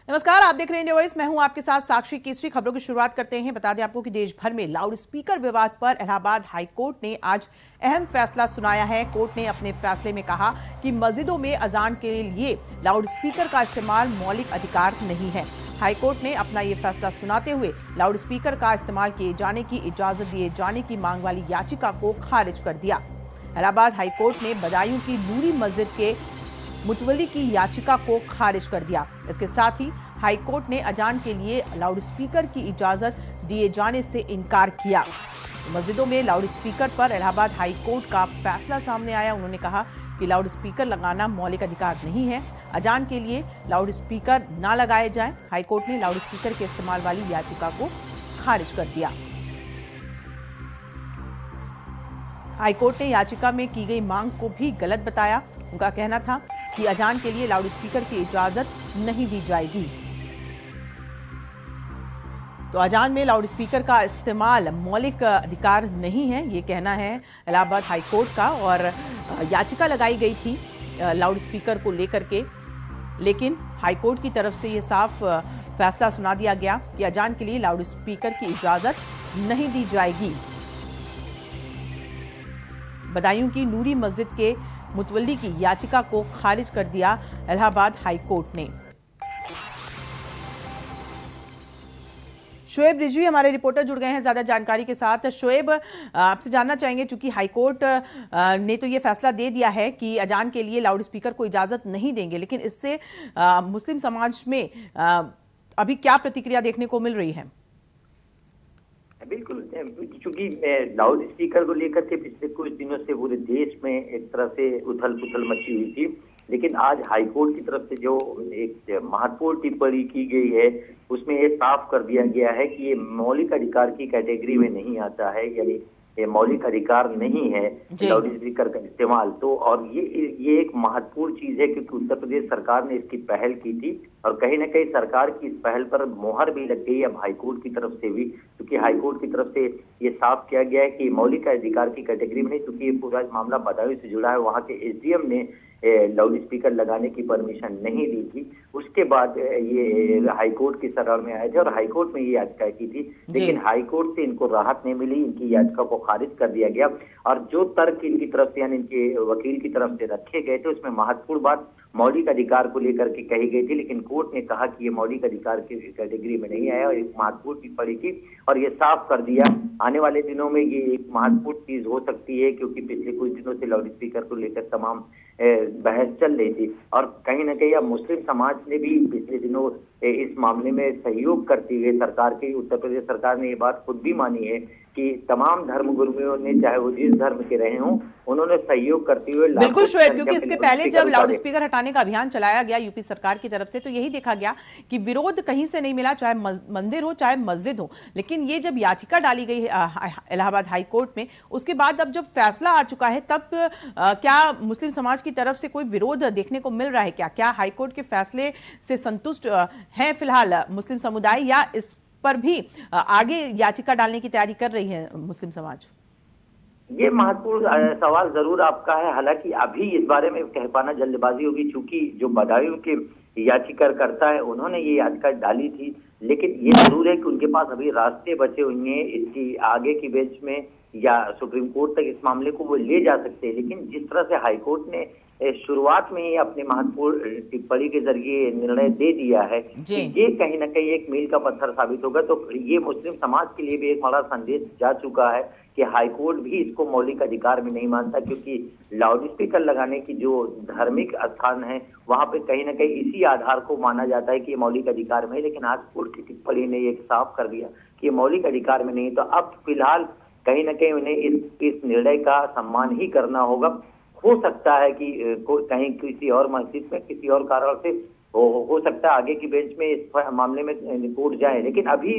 नमस्कार, आप देख रहे हैं इंडिया वॉइस। मैं हूं आपके साथ साक्षी केसरी। खबरों की शुरुआत करते हैं। बता दें आपको कि देश भर में लाउड स्पीकर विवाद पर इलाहाबाद हाई कोर्ट ने आज अहम फैसला सुनाया है। कोर्ट ने अपने फैसले में कहा कि मस्जिदों में अजान के लिए लाउड स्पीकर का इस्तेमाल मौलिक अधिकार नहीं है। हाई कोर्ट ने अपना ये फैसला सुनाते हुए लाउड स्पीकर का इस्तेमाल किए जाने की इजाजत दिए जाने की मांग वाली याचिका को खारिज कर दिया। इलाहाबाद हाई कोर्ट ने बदायूं की नूरी मस्जिद के मुतवल्ली की याचिका को खारिज कर दिया। इसके साथ ही हाई कोर्ट ने अजान के लिए लाउड स्पीकर की इजाजत दिए जाने से इनकार किया। मस्जिदों में लाउड स्पीकर पर इलाहाबाद हाई कोर्ट का फैसला सामने आया। उन्होंने कहा कि लाउड स्पीकर लगाना मौलिक अधिकार नहीं है, अजान के लिए लाउड स्पीकर ना लगाए जाएं। हाई कोर्ट ने लाउड स्पीकर के इस्तेमाल वाली याचिका को खारिज कर दिया। हाई कोर्ट ने याचिका में की गई मांग को भी गलत बताया। उनका कहना था कि अजान के लिए लाउड स्पीकर की इजाजत नहीं दी जाएगी। तो अजान में लाउड स्पीकर का इस्तेमाल मौलिक अधिकार नहीं है, ये कहना है इलाहाबाद हाई कोर्ट का। और याचिका लगाई गई थी लाउड स्पीकर को लेकर के, लेकिन हाई कोर्ट की तरफ से ये साफ फैसला सुना दिया गया कि अजान के लिए लाउड स्पीकर की इजाजत नहीं दी जाएगी। बदायूं की नूरी मस्जिद के मुतवल्ली की याचिका को खारिज कर दिया इलाहाबाद हाई कोर्ट ने। शोएब रिजवी हमारे रिपोर्टर जुड़ गए हैं ज्यादा जानकारी के साथ। शोएब, आपसे जानना चाहेंगे, चूंकि हाई कोर्ट ने तो ये फैसला दे दिया है कि अजान के लिए लाउड स्पीकर को इजाजत नहीं देंगे, लेकिन इससे मुस्लिम समाज में अभी क्या प्रतिक्रिया देखने को मिल रही है? बिल्कुल, चूंकि लाउड स्पीकर को लेकर के पिछले कुछ दिनों से पूरे देश में एक तरह से उथल पुथल मची हुई थी, लेकिन आज हाई कोर्ट की तरफ से जो एक महत्वपूर्ण टिप्पणी की गई है उसमें ये साफ कर दिया गया है कि ये मौलिक अधिकार की कैटेगरी में नहीं आता है, यानी ये मौलिक अधिकार नहीं है लाउड स्पीकर का इस्तेमाल। तो और ये एक महत्वपूर्ण चीज है, क्योंकि उत्तर प्रदेश सरकार ने इसकी पहल की थी और कहीं ना कहीं सरकार की इस पहल पर मोहर भी लग गई अब हाई कोर्ट की तरफ से भी, क्योंकि हाई कोर्ट की तरफ से ये साफ किया गया है कि मौलिक अधिकार की कैटेगरी में नहीं, क्योंकि ये पूरा मामला बदायूं से जुड़ा है। वहां के एसडीएम ने लाउड स्पीकर लगाने की परमिशन नहीं दी थी। उसके बाद ये हाई कोर्ट की शरण में आए थे और हाई कोर्ट में ये याचिका की थी, लेकिन हाई कोर्ट से इनको राहत नहीं मिली, इनकी याचिका को खारिज कर दिया गया। और जो तर्क इनकी तरफ से यानी इनके वकील की तरफ से रखे गए थे उसमें महत्वपूर्ण बात मौलिक अधिकार को लेकर के कही गई थी, लेकिन कोर्ट ने कहा कि ये मौलिक अधिकार की कैटेगरी में नहीं आया और एक महत्वपूर्ण टिप्पणी की और ये साफ कर दिया आने वाले दिनों में ये एक महत्वपूर्ण चीज हो सकती है, क्योंकि पिछले कुछ दिनों से लाउड स्पीकर को लेकर तमाम बहस चल रही थी और कहीं ना कहीं अब मुस्लिम समाज ने भी पिछले दिनों इस मामले में सहयोग करते हुए सरकार के उत्तर प्रदेश सरकार ने ये बात खुद भी मानी है कि तमाम धर्मगुरुओं ने, चाहे वो जिस धर्म के रहे हों, उन्होंने सहयोग करते हुए। बिल्कुल शोएब, क्योंकि इसके पहले जब लाउड स्पीकर हटाने का अभियान चलाया गया यूपी सरकार की तरफ से तो यही देखा गया कि विरोध कहीं से नहीं मिला, चाहे मंदिर हो चाहे मस्जिद हो। लेकिन ये जब याचिका डाली गई इलाहाबाद हाई कोर्ट में, उसके बाद अब जब फैसला आ चुका है तब क्या मुस्लिम समाज की तरफ से कोई विरोध देखने को मिल रहा है? क्या हाई कोर्ट के फैसले से संतुष्ट है फिलहाल मुस्लिम समुदाय, या इस पर भी आगे याचिका डालने की तैयारी कर रही है मुस्लिम समाज? ये महत्वपूर्ण सवाल जरूर आपका है। हालांकि अभी इस बारे में कह पाना जल्दबाजी होगी, चूंकि जो बदायूं के याचिकाकर्ता है उन्होंने ये याचिका डाली थी, लेकिन ये जरूर है कि उनके पास अभी रास्ते बचे हुए हैं इसकी आगे की बेंच में या सुप्रीम कोर्ट तक इस मामले को वो ले जा सकते हैं। लेकिन जिस तरह से हाई कोर्ट ने शुरुआत में ही अपने महत्वपूर्ण टिप्पणी के जरिए निर्णय दे दिया है कि ये कहीं ना कहीं एक मील का पत्थर साबित होगा, तो ये मुस्लिम समाज के लिए भी एक बड़ा संदेश जा चुका है कि हाई कोर्ट भी इसको मौलिक अधिकार में नहीं मानता, क्योंकि लाउड स्पीकर लगाने की जो धार्मिक स्थान है वहां पे कहीं ना कहीं इसी आधार को माना जाता है कि ये मौलिक अधिकार में है। लेकिन आज कोर्ट की टिप्पणी ने ये साफ कर दिया कि ये मौलिक अधिकार में नहीं, तो अब फिलहाल कहीं ना कहीं उन्हें इस निर्णय का सम्मान ही करना होगा। हो सकता है कि कहीं किसी और मस्जिद में किसी और कारण से हो सकता है आगे की बेंच में इस मामले में कोर्ट जाए, लेकिन अभी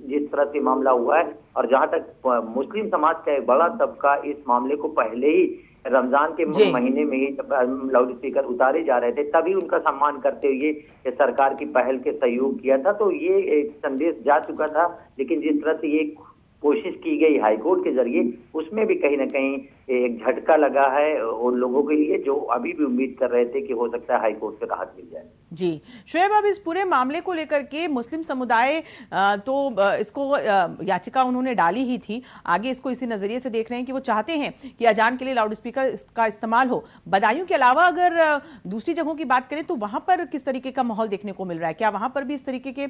जिस तरह से मामला हुआ है और जहां तक मुस्लिम समाज का एक बड़ा तबका इस मामले को पहले ही रमजान के महीने में ही लाउड स्पीकर उतारे जा रहे थे तभी उनका सम्मान करते हुए सरकार की पहल के सहयोग किया था, तो ये एक संदेश जा चुका था। लेकिन जिस तरह से ये कोशिश की गई हाईकोर्ट के जरिए उसमें भी कहीं ना कहीं एक झटका लगा है उन लोगों के लिए जो अभी भी उम्मीद कर रहे थे कि हो सकता है हाईकोर्ट से राहत मिल जाए। जी शोएब, अब इस पूरे मामले को लेकर के मुस्लिम समुदाय इसको याचिका उन्होंने डाली ही थी, आगे इसको इसी नजरिए से देख रहे हैं कि वो चाहते हैं कि अजान के लिए लाउड स्पीकर का इस्तेमाल हो। बदायूं के अलावा अगर दूसरी जगहों की बात करें तो वहां पर किस तरीके का माहौल देखने को मिल रहा है? क्या वहां पर भी इस तरीके के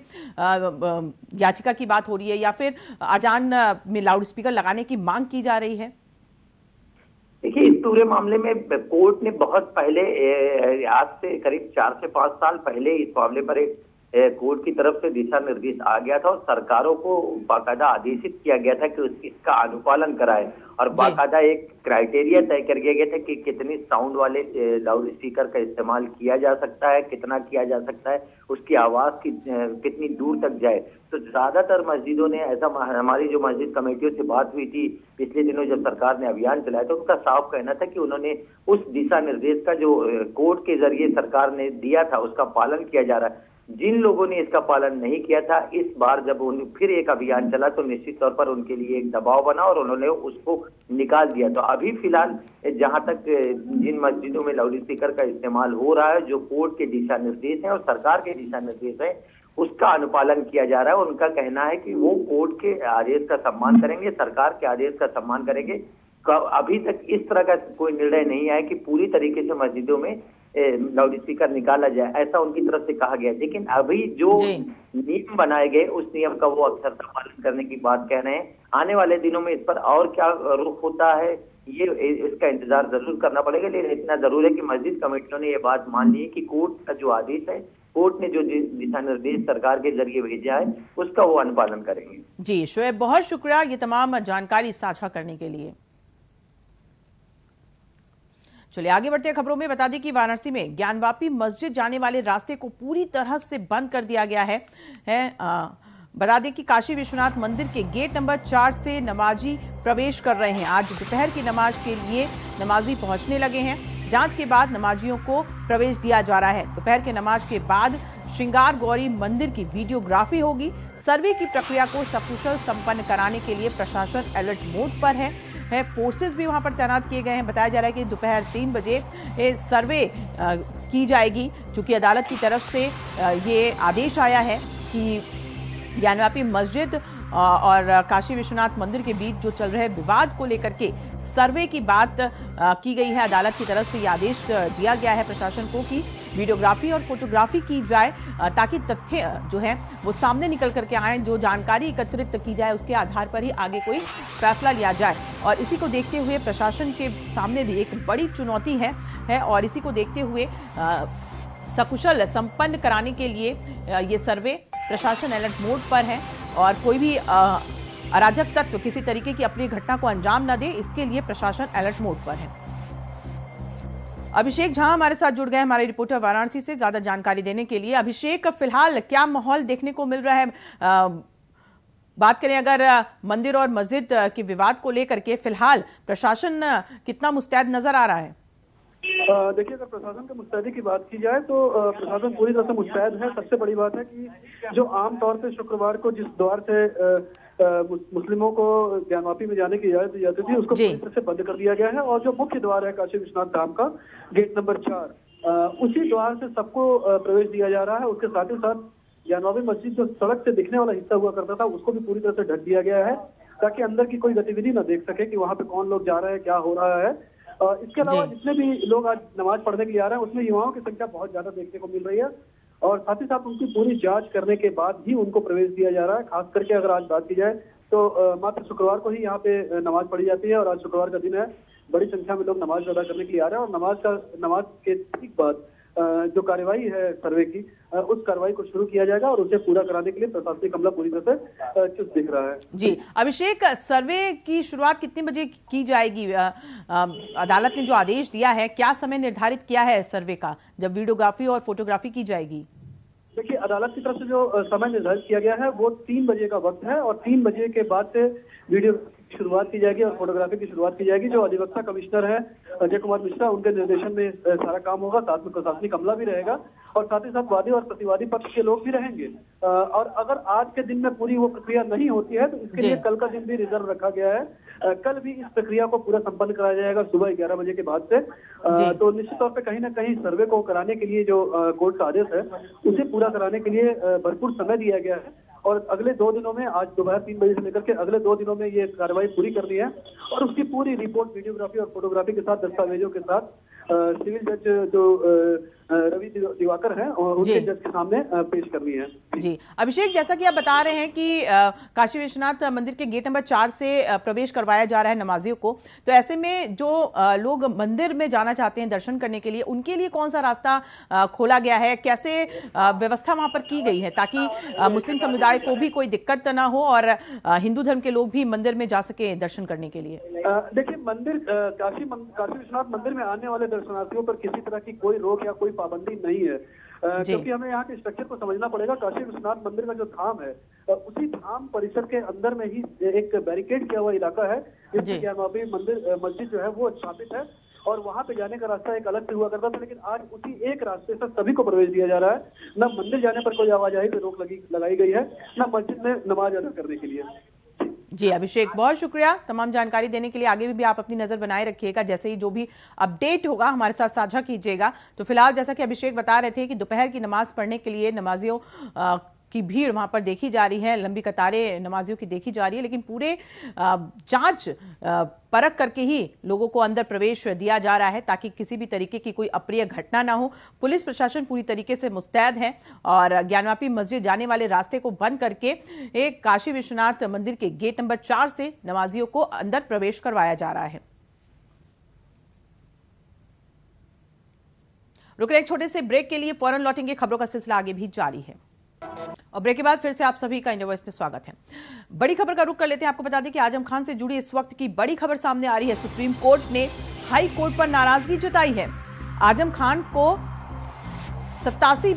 याचिका की बात हो रही है या फिर अजान में लाउड स्पीकर लगाने की मांग की जा रही है? देखिए, इस पूरे मामले में कोर्ट ने बहुत पहले, आज से करीब 4 से 5 साल पहले इस मामले पर एक कोर्ट की तरफ से दिशा निर्देश आ गया था और सरकारों को बाकायदा आदेशित किया गया था कि इसका अनुपालन कराए और बाकायदा एक क्राइटेरिया तय कर दिया गया था कि कितनी साउंड वाले लाउड स्पीकर का इस्तेमाल किया जा सकता है, कितना किया जा सकता है, उसकी आवाज की कितनी दूर तक जाए। तो ज्यादातर मस्जिदों ने ऐसा, हमारी जो मस्जिद कमेटियों से बात हुई थी पिछले दिनों जब सरकार ने अभियान चलाया था, उनका साफ कहना था कि उन्होंने उस दिशा निर्देश का जो कोर्ट के जरिए सरकार ने दिया था उसका पालन किया जा रहा है। जिन लोगों ने इसका पालन नहीं किया था, इस बार जब फिर एक अभियान चला तो निश्चित तौर पर उनके लिए एक दबाव बना और उन्होंने उसको निकाल दिया। तो अभी फिलहाल जहां तक जिन मस्जिदों में लाउड स्पीकर का इस्तेमाल हो रहा है, जो कोर्ट के दिशा निर्देश है और सरकार के दिशा निर्देश है, उसका अनुपालन किया जा रहा है। उनका कहना है कि वो कोर्ट के आदेश का सम्मान करेंगे, सरकार के आदेश का सम्मान करेंगे। अभी तक इस तरह का कोई निर्णय नहीं आया कि पूरी तरीके से मस्जिदों में लाउड स्पीकर निकाला जाए, ऐसा उनकी तरफ से कहा गया। लेकिन अभी जो नियम बनाए गए उस नियम का वो अक्षरशः पालन करने की बात कह रहे हैं। आने वाले दिनों में इस पर और क्या रुख होता है, ये इसका इंतजार जरूर करना पड़ेगा। लेकिन इतना जरूर है कि मस्जिद कमेटियों ने ये बात मान ली है कि कोर्ट का जो आदेश है, कोर्ट ने जो दिशा निर्देश सरकार के जरिए भेजा है, उसका वो अनुपालन करेंगे। जी शोएब, बहुत शुक्रिया ये तमाम जानकारी साझा करने के लिए। चलिए आगे बढ़ते हैं खबरों में। बता दें कि वाराणसी में ज्ञानवापी मस्जिद जाने वाले रास्ते को पूरी तरह से बंद कर दिया गया है। बता दें कि काशी विश्वनाथ मंदिर के गेट नंबर 4 से नमाजी प्रवेश कर रहे हैं। आज दोपहर की नमाज के लिए नमाजी पहुंचने लगे हैं। जांच के बाद नमाजियों को प्रवेश दिया जा रहा है। दोपहर के नमाज के बाद श्रृंगार गौरी मंदिर की वीडियोग्राफी होगी। सर्वे की प्रक्रिया को सकुशल संपन्न कराने के लिए प्रशासन अलर्ट मोड पर है। फोर्सेस भी वहां पर तैनात किए गए हैं। बताया जा रहा है कि दोपहर 3 बजे सर्वे की जाएगी। चूंकि अदालत की तरफ से ये आदेश आया है कि ज्ञानवापी मस्जिद और काशी विश्वनाथ मंदिर के बीच जो चल रहे विवाद को लेकर के सर्वे की बात की गई है। अदालत की तरफ से ये आदेश दिया गया है प्रशासन को कि वीडियोग्राफी और फोटोग्राफी की जाए ताकि तथ्य जो है वो सामने निकल करके आए, जो जानकारी एकत्रित की जाए उसके आधार पर ही आगे कोई फैसला लिया जाए। और इसी को देखते हुए प्रशासन के सामने भी एक बड़ी चुनौती है और इसी को देखते हुए सकुशल संपन्न कराने के लिए ये सर्वे प्रशासन अलर्ट मोड पर है और कोई भी अराजक तत्व किसी तरीके की अपनी घटना को अंजाम न दे, इसके लिए प्रशासन अलर्ट मोड पर है। अभिषेक झा हमारे साथ जुड़ गए, हमारे रिपोर्टर वाराणसी से ज्यादा जानकारी देने के लिए। अभिषेक, फिलहाल क्या माहौल देखने को मिल रहा है? बात करें अगर मंदिर और मस्जिद के विवाद को लेकर के, फिलहाल प्रशासन कितना मुस्तैद नजर आ रहा है? देखिए, अगर प्रशासन की मुस्तैदी की बात की जाए तो प्रशासन पूरी तरह से मुस्तैद है। सबसे बड़ी बात है कि जो आम तौर से शुक्रवार को जिस द्वार से मुस्लिमों को ज्ञानवापी में जाने की इजाजत दी जाती थी, उसको पूरी तरह से बंद कर दिया गया है। और जो मुख्य द्वार है काशी विश्वनाथ धाम का, गेट नंबर 4, उसी द्वार से सबको प्रवेश दिया जा रहा है। उसके साथ ही साथ ज्ञानवापी मस्जिद जो सड़क से दिखने वाला हिस्सा हुआ करता था, उसको भी पूरी तरह से ढक दिया गया है ताकि अंदर की कोई गतिविधि न देख सके कि वहाँ पे कौन लोग जा रहे हैं, क्या हो रहा है। इसके अलावा जितने भी लोग आज नमाज पढ़ने के लिए आ रहे हैं, उसमें युवाओं की संख्या बहुत ज्यादा देखने को मिल रही है और साथ ही साथ उनकी पूरी जांच करने के बाद ही उनको प्रवेश दिया जा रहा है। खास करके अगर आज बात की जाए तो मात्र शुक्रवार को ही यहाँ पे नमाज पढ़ी जाती है और आज शुक्रवार का दिन है। बड़ी संख्या में लोग नमाज अदा करने के लिए आ रहे हैं और नमाज के ठीक बाद जो कार्रवाई है सर्वे की, उस कार्रवाई को शुरू किया जाएगा और उसे पूरा कराने के लिए प्रशासनिक अमला पूरी तरह से चुस्त दिख रहा है। जी अभिषेक, सर्वे की शुरुआत कितने बजे की जाएगी? अदालत ने जो आदेश दिया है, क्या समय निर्धारित किया है सर्वे का जब वीडियोग्राफी और फोटोग्राफी की जाएगी? देखिए, अदालत की तरफ से जो समय निर्धारित किया गया है वो 3 बजे का वक्त है और 3 बजे के बाद से वीडियो शुरुआत की जाएगी और फोटोग्राफी की शुरुआत की जाएगी। जो अधिवक्ता कमिश्नर है अजय कुमार मिश्रा, उनके निर्देशन में सारा काम होगा। साथ में प्रशासनिक अमला भी रहेगा और साथ ही साथ वादी और प्रतिवादी पक्ष के लोग भी रहेंगे। और अगर आज के दिन में पूरी वो प्रक्रिया नहीं होती है तो इसके लिए कल का दिन भी रिजर्व रखा गया है। कल भी इस प्रक्रिया को पूरा संपन्न कराया जाएगा सुबह 11 बजे के बाद से। तो निश्चित तौर पे कहीं ना कहीं सर्वे को कराने के लिए जो कोर्ट का आदेश है उसे पूरा कराने के लिए भरपूर समय दिया गया है। और अगले 2 दिनों में, आज दोपहर 3 बजे से लेकर के अगले 2 दिनों में ये कार्रवाई पूरी करनी है और उसकी पूरी रिपोर्ट वीडियोग्राफी और फोटोग्राफी के साथ, दस्तावेजों के साथ सिविल जज जो रवि दिवाकर हैं और उनके जज के सामने पेश करनी है। जी अभिषेक, जैसा कि आप बता रहे हैं कि काशी विश्वनाथ मंदिर के गेट नंबर 4 से प्रवेश करवाया जा रहा है नमाजियों को, तो ऐसे में जो लोग मंदिर में जाना चाहते हैं दर्शन करने के लिए, उनके लिए कौन सा रास्ता खोला गया है? कैसे व्यवस्था वहां पर की गई है ताकि मुस्लिम समुदाय को भी कोई दिक्कत ना हो और हिंदू धर्म के लोग भी मंदिर में जा सके दर्शन करने के लिए? देखिए, मंदिर काशी विश्वनाथ मंदिर में आने वाले दर्शनार्थियों पर किसी तरह की कोई रोक या कोई पाबंदी नहीं है, क्योंकि हमें यहाँ के स्ट्रक्चर को समझना पड़ेगा। काशी विश्वनाथ मंदिर का जो धाम है उसी धाम परिसर के अंदर में ही एक बैरिकेड किया हुआ इलाका है जिसमें ज्ञानवापी मस्जिद जो है वो स्थापित है और वहां पे जाने का रास्ता एक अलग से हुआ करता था, लेकिन आज उसी एक रास्ते से सभी को प्रवेश दिया जा रहा है। न मंदिर जाने पर कोई आवाजाही पे रोक लगाई गई है, न मस्जिद में नमाज अदा करने के लिए। जी अभिषेक, बहुत शुक्रिया तमाम जानकारी देने के लिए। आगे भी आप अपनी नजर बनाए रखिएगा, जैसे ही जो भी अपडेट होगा हमारे साथ साझा कीजिएगा। तो फिलहाल जैसा कि अभिषेक बता रहे थे कि दोपहर की नमाज पढ़ने के लिए नमाजियों की भीड़ वहां पर देखी जा रही है, लंबी कतारें नमाजियों की देखी जा रही है, लेकिन पूरे जांच परख करके ही लोगों को अंदर प्रवेश दिया जा रहा है ताकि किसी भी तरीके की कोई अप्रिय घटना ना हो। पुलिस प्रशासन पूरी तरीके से मुस्तैद है और ज्ञानवापी मस्जिद जाने वाले रास्ते को बंद करके एक काशी विश्वनाथ मंदिर के गेट नंबर 4 से नमाजियों को अंदर प्रवेश करवाया जा रहा है। रुक रहे एक छोटे से ब्रेक के लिए, फौरन लौटेंगे। खबरों का सिलसिला आगे भी जारी है और ब्रेक के बाद फिर से आप सभी का इंडिया वॉइस में स्वागत है। बड़ी खबर का रुख कर लेते हैं। आपको बता दें कि आजम खान से जुड़ी इस वक्त की बड़ी खबर सामने आ रही है। सुप्रीम कोर्ट ने हाई कोर्ट पर नाराजगी जताई है। आजम खान को 87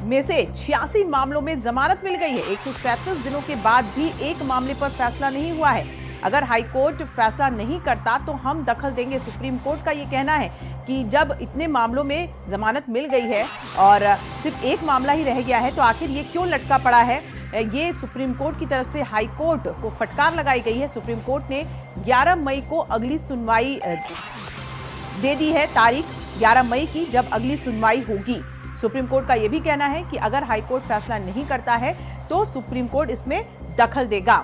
में से 86 मामलों में जमानत मिल गई है। 137 दिनों के बाद भी एक मामले पर फैसला नहीं हुआ है। अगर हाई कोर्ट फैसला नहीं करता तो हम दखल देंगे। सुप्रीम कोर्ट का ये कहना है कि जब इतने मामलों में जमानत मिल गई है और सिर्फ एक मामला ही रह गया है तो आखिर ये क्यों लटका पड़ा है। ये सुप्रीम कोर्ट की तरफ से हाई कोर्ट को फटकार लगाई गई है। सुप्रीम कोर्ट ने 11 मई को अगली सुनवाई दे दी है, तारीख 11 मई की, जब अगली सुनवाई होगी। सुप्रीम कोर्ट का यह भी कहना है कि अगर हाई कोर्ट फैसला नहीं करता है तो सुप्रीम कोर्ट इसमें दखल देगा।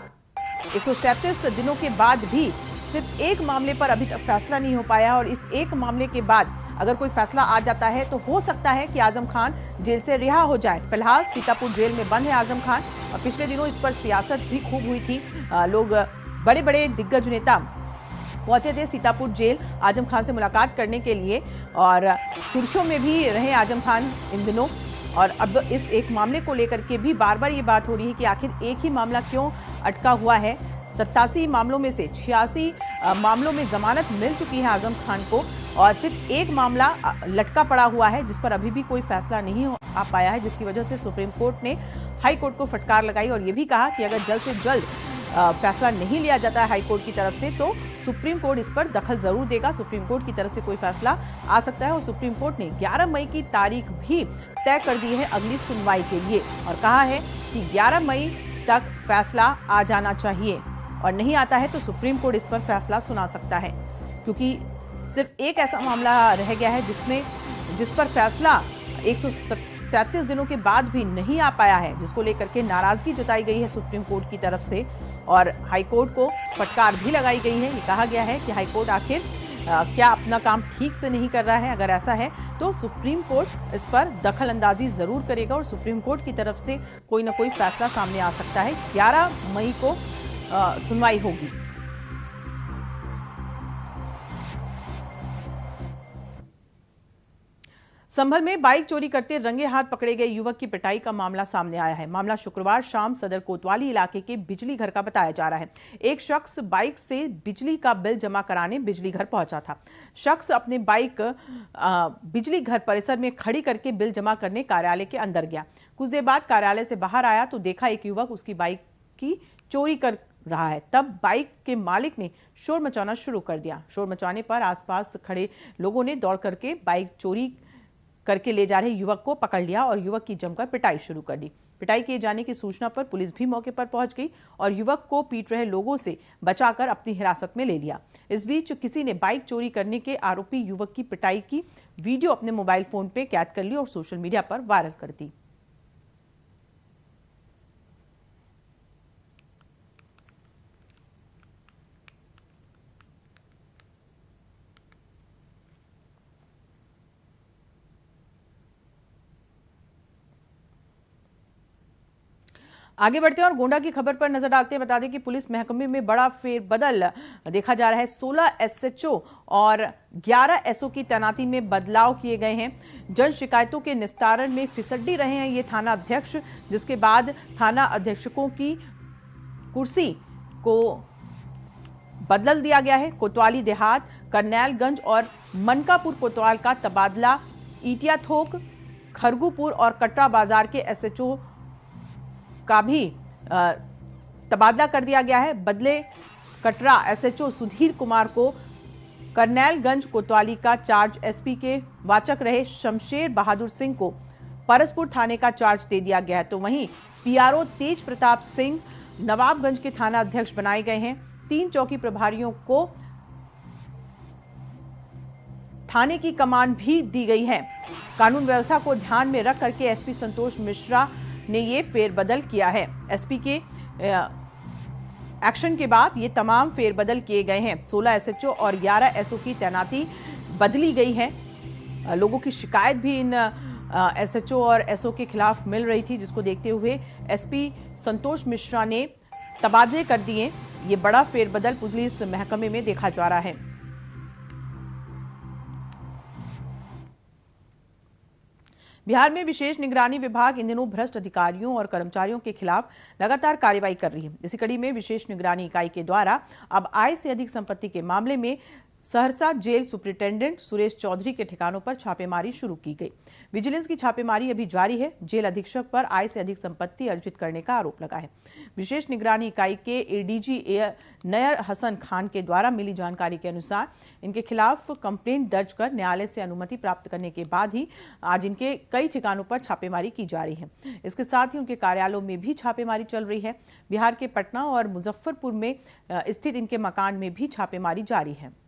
137 दिनों के बाद भी सिर्फ एक मामले पर अभी तक फैसला नहीं हो पाया और इस एक मामले के बाद अगर कोई फैसला आ जाता है तो हो सकता है कि आजम खान जेल से रिहा हो जाए। फिलहाल सीतापुर जेल में बंद है आजम खान और पिछले दिनों इस पर सियासत भी खूब हुई थी। लोग, बड़े बड़े दिग्गज नेता पहुंचे थे सीतापुर जेल आजम खान से मुलाकात करने के लिए और सुर्खियों में भी रहे आजम खान इन दिनों। और अब इस एक मामले को लेकर के भी बार बार ये बात हो रही है कि आखिर एक ही मामला क्यों अटका हुआ है। 87 मामलों में से 86 मामलों में जमानत मिल चुकी है आजम खान को और सिर्फ एक मामला लटका पड़ा हुआ है जिस पर अभी भी कोई फैसला नहीं आ पाया है, जिसकी वजह से सुप्रीम कोर्ट ने हाई कोर्ट को फटकार लगाई और ये भी कहा कि अगर जल्द से जल्द फैसला नहीं लिया जाता है हाई कोर्ट की तरफ से तो सुप्रीम कोर्ट इस पर दखल जरूर देगा। सुप्रीम कोर्ट की तरफ से कोई फैसला आ सकता है और सुप्रीम कोर्ट ने 11 मई की तारीख भी तय कर दी है अगली सुनवाई के लिए और कहा है कि 11 मई तक फैसला आ जाना चाहिए और नहीं आता है तो सुप्रीम कोर्ट इस पर फैसला सुना सकता है, क्योंकि सिर्फ एक ऐसा मामला रह गया है जिस पर फैसला 137 दिनों के बाद भी नहीं आ पाया है, जिसको लेकर के नाराजगी जताई गई है सुप्रीम कोर्ट की तरफ से और हाई कोर्ट को फटकार भी लगाई गई है। ये कहा गया है कि हाई कोर्ट आखिर क्या अपना काम ठीक से नहीं कर रहा है। अगर ऐसा है तो सुप्रीम कोर्ट इस पर दखल अंदाजी जरूर करेगा और सुप्रीम कोर्ट की तरफ से कोई ना कोई फैसला सामने आ सकता है। 11 मई को सुनवाई होगी। संभल में बाइक चोरी करते रंगे हाथ पकड़े गए युवक की पिटाई का मामला सामने आया है। मामला शुक्रवार शाम सदर कोतवाली इलाके के बिजली घर का बताया जा रहा है। एक शख्स बाइक से बिजली का बिल जमा कराने बिजली घर पहुंचा था। शख्स अपने बाइक बिजली घर परिसर में खड़ी करके बिल जमा करने कार्यालय के अंदर गया। कुछ देर बाद कार्यालय से बाहर आया तो देखा एक युवक उसकी बाइक की चोरी रहा है। तब बाइक के मालिक ने शोर मचाना शुरू कर दिया। शोर मचाने पर आसपास खड़े लोगों ने दौड़ करके बाइक चोरी करके ले जा रहे युवक को पकड़ लिया और युवक की जमकर पिटाई शुरू कर दी। पिटाई किए जाने की सूचना पर पुलिस भी मौके पर पहुंच गई और युवक को पीट रहे लोगों से बचाकर अपनी हिरासत में ले लिया। इस बीच किसी ने बाइक चोरी करने के आरोपी युवक की पिटाई की वीडियो अपने मोबाइल फोन पे कैद कर ली और सोशल मीडिया पर वायरल कर दी। आगे बढ़ते हैं और गोंडा की खबर पर नजर डालते हैं। बता दें कि पुलिस महकमे में बड़ा फेरबदल देखा जा रहा है। 16 एसएचओ और 11 एसओ की तैनाती में बदलाव किए गए हैं। जन शिकायतों के निस्तारण में फिसड्डी रहे हैं ये थाना अध्यक्ष, जिसके बाद थाना अध्यक्षकों की कुर्सी को बदल दिया गया है। कोतवाली देहात, करनैलगंज और मनकापुर कोतवाल का तबादला ईटिया थोक, खरगूपुर और कटरा बाजार के एसएचओ का भी तबादला कर दिया गया है। बदले कटरा एसएचओ सुधीर कुमार को करनैलगंज कोतवाली का चार्ज, एसपी के वाचक रहे शमशेर बहादुर सिंह को परसपुर थाने का चार्ज दे दिया गया है। तो वहीं पीआरओ तेज प्रताप सिंह नवाबगंज के थाना अध्यक्ष बनाए गए हैं। 3 चौकी प्रभारियों को थाने की कमान भी दी गई है। कानून व्यवस्था को ध्यान में रख करके एसपी संतोष मिश्रा ने ये फेरबदल किया है। एसपी के एक्शन के बाद ये तमाम फेरबदल किए गए हैं। 16 एसएचओ और 11 एसओ की तैनाती बदली गई है। लोगों की शिकायत भी इन एसएचओ और एसओ के खिलाफ मिल रही थी, जिसको देखते हुए एसपी संतोष मिश्रा ने तबादले कर दिए। ये बड़ा फेरबदल पुलिस महकमे में देखा जा रहा है। बिहार में विशेष निगरानी विभाग इन दिनों भ्रष्ट अधिकारियों और कर्मचारियों के खिलाफ लगातार कार्रवाई कर रही है। इसी कड़ी में विशेष निगरानी इकाई के द्वारा अब आय से अधिक संपत्ति के मामले में सहरसा जेल सुपरिटेंडेंट सुरेश चौधरी के ठिकानों पर छापेमारी शुरू की गई। विजिलेंस की छापेमारी अभी जारी है। जेल अधीक्षक पर आय से अधिक संपत्ति अर्जित करने का आरोप लगा है। विशेष निगरानी इकाई के एडीजी नयर हसन खान के द्वारा मिली जानकारी के अनुसार इनके खिलाफ कंप्लेंट दर्ज कर न्यायालय से अनुमति प्राप्त करने के बाद ही आज इनके कई ठिकानों पर छापेमारी की जा रही है। इसके साथ ही उनके कार्यालयों में भी छापेमारी चल रही है। बिहार के पटना और मुजफ्फरपुर में स्थित इनके मकान में भी छापेमारी जारी है।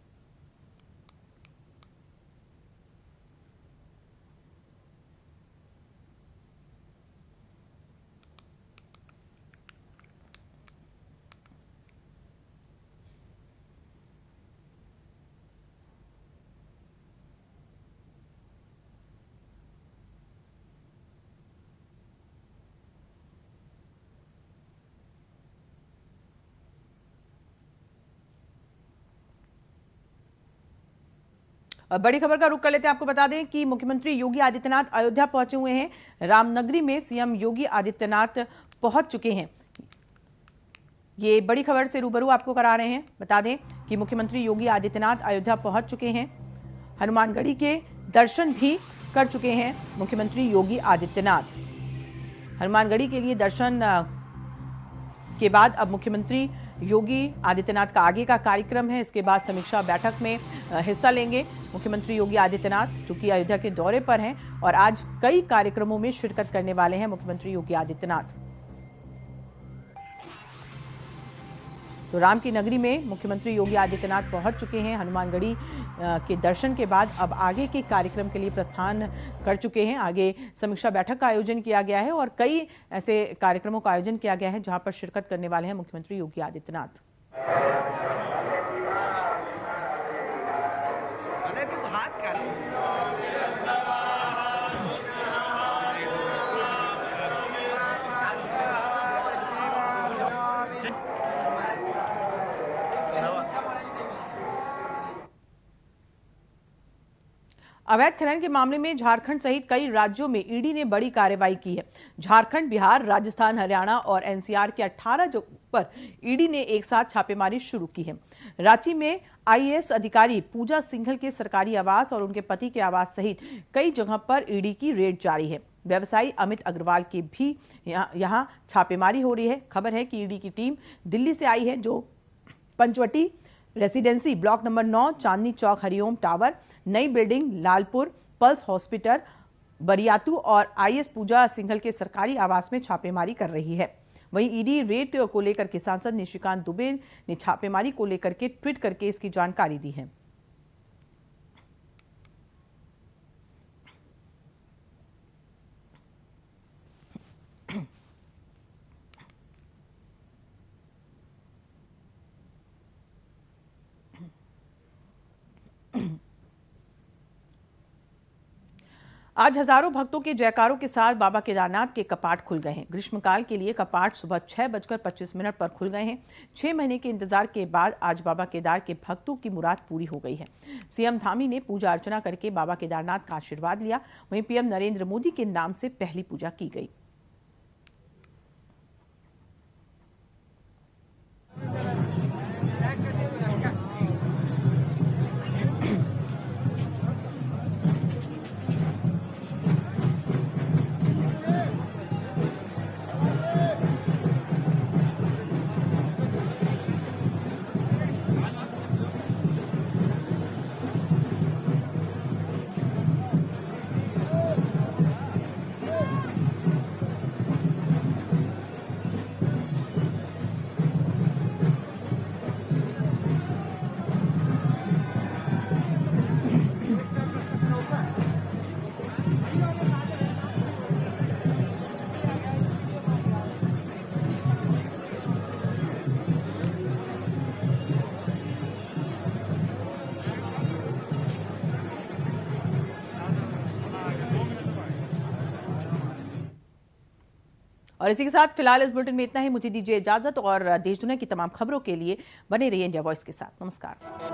बड़ी खबर का रुख कर लेते हैं। आपको बता दें कि मुख्यमंत्री योगी आदित्यनाथ अयोध्या पहुंचे हुए हैं। रामनगरी में सीएम योगी आदित्यनाथ पहुंच चुके हैं। ये बड़ी खबर से रूबरू आपको करा रहे हैं। बता दें कि मुख्यमंत्री योगी आदित्यनाथ अयोध्या पहुंच चुके हैं। हनुमानगढ़ी के दर्शन भी कर चुके हैं मुख्यमंत्री योगी आदित्यनाथ। हनुमानगढ़ी के लिए दर्शन के बाद अब मुख्यमंत्री योगी आदित्यनाथ का आगे का कार्यक्रम है। इसके बाद समीक्षा बैठक में हिस्सा लेंगे मुख्यमंत्री योगी आदित्यनाथ, चूंकि अयोध्या के दौरे पर हैं और आज कई कार्यक्रमों में शिरकत करने वाले हैं मुख्यमंत्री योगी आदित्यनाथ। तो राम की नगरी में मुख्यमंत्री योगी आदित्यनाथ पहुंच चुके हैं। हनुमानगढ़ी के दर्शन के बाद अब आगे के कार्यक्रम के लिए प्रस्थान कर चुके हैं। आगे समीक्षा बैठक का आयोजन किया गया है और कई ऐसे कार्यक्रमों का आयोजन किया गया है जहां पर शिरकत करने वाले हैं मुख्यमंत्री योगी आदित्यनाथ। अवैध खनन के मामले में झारखंड सहित कई राज्यों में ईडी ने बड़ी कार्रवाई की है। झारखंड, बिहार, राजस्थान, हरियाणा और एनसीआर के 18 जगहों पर ईडी ने एक साथ छापेमारी शुरू की है। रांची में आईएएस अधिकारी पूजा सिंघल के सरकारी आवास और उनके पति के आवास सहित कई जगह पर ईडी की रेड जारी है। व्यवसायी अमित अग्रवाल की भी यहाँ छापेमारी हो रही है। खबर है कि ईडी की टीम दिल्ली से आई है, जो Panchavati residency block number 9, Chandni Chowk, Hariom tower, नई building, Lalpur, pulse hospital, Bariatu और आईएएस पूजा सिंघल के सरकारी आवास में छापेमारी कर रही है। वहीं ईडी रेड को लेकर के सांसद निशिकांत दुबे ने छापेमारी को लेकर के ट्वीट करके इसकी जानकारी दी है। आज हजारों भक्तों के जयकारों के साथ बाबा केदारनाथ के कपाट खुल गए हैं। ग्रीष्मकाल के लिए कपाट सुबह 6:25 पर खुल गए हैं। 6 महीने के इंतजार के बाद आज बाबा केदार के भक्तों की मुराद पूरी हो गई है। सीएम धामी ने पूजा अर्चना करके बाबा केदारनाथ का आशीर्वाद लिया। वहीं पीएम नरेंद्र मोदी के नाम से पहली पूजा की गई। और इसी के साथ फिलहाल इस बुलेटिन में इतना ही। मुझे दीजिए इजाजत और देश दुनिया की तमाम खबरों के लिए बने रहिए इंडिया वॉइस के साथ। नमस्कार।